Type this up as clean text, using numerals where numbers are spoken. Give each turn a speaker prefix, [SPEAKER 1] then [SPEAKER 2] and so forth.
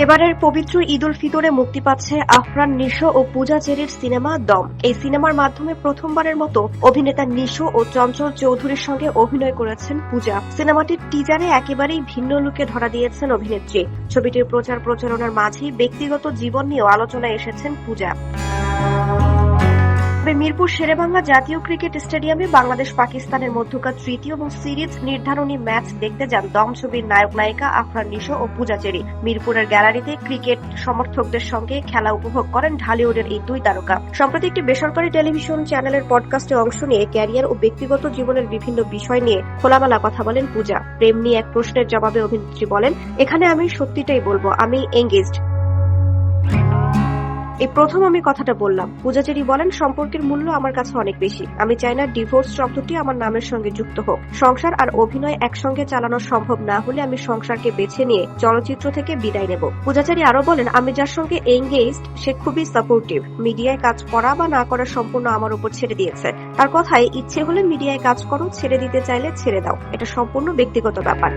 [SPEAKER 1] এবারের পবিত্র ঈদ উল ফিতরে মুক্তি পাচ্ছে আফরান নিশো ও পূজা চেরির সিনেমা দম। এই সিনেমার মাধ্যমে প্রথমবারের মতো অভিনেতা নিশো ও চঞ্চল চৌধুরীর সঙ্গে অভিনয় করেছেন পূজা। সিনেমাটির টিজারে একেবারেই ভিন্ন লুকে ধরা দিয়েছেন অভিনেত্রী। ছবিটির প্রচারণার মাঝেই ব্যক্তিগত জীবন নিয়েও আলোচনায় এসেছেন পূজা। মিরপুর শেরেবাংলা জাতীয় ক্রিকেট স্টেডিয়ামে বাংলাদেশ পাকিস্তানের মধ্যকার তৃতীয় এবং সিরিজ নির্ধারণী ম্যাচ দেখতে যান দম ছবির নায়ক নায়িকা আফরান নিশো ও পূজা চেরি। মিরপুরের গ্যালারিতে ক্রিকেট সমর্থকদের সঙ্গে খেলা উপভোগ করেন ঢালিউডের এই দুই তারকা। সম্প্রতি একটি বেসরকারি টেলিভিশন চ্যানেলের পডকাস্টে অংশ নিয়ে ক্যারিয়ার ও ব্যক্তিগত জীবনের বিভিন্ন বিষয় নিয়ে খোলামেলা কথা বলেন পূজা। প্রেম নিয়ে এক প্রশ্নের জবাবে অভিনেত্রী বলেন, এখানে আমি সত্যিটাই বলবো, আমি এঙ্গেজড। এই প্রথম আমি কথাটা বললাম। পূজা চেরি বলেন, সম্পর্কের মূল্য আমার কাছে অনেক বেশি। আমি চাই না ডিভোর্স শব্দটি আমার নামের সঙ্গে যুক্ত হোক। সংসার আর অভিনয় একসঙ্গে চালানো সম্ভব না হলে আমি সংসারকে বেছে নিয়ে চলচ্চিত্র থেকে বিদায় নেব। পূজা চেরি আরো বলেন, আমি যার সঙ্গে এঙ্গেজড সে খুবই সাপোর্টিভ। মিডিয়ায় কাজ করা বা না করা সম্পূর্ণ আমার উপর ছেড়ে দিয়েছে। তার কথায়, ইচ্ছে হলে মিডিয়ায় কাজ করো, ছেড়ে দিতে চাইলে ছেড়ে দাও। এটা সম্পূর্ণ ব্যক্তিগত ব্যাপার।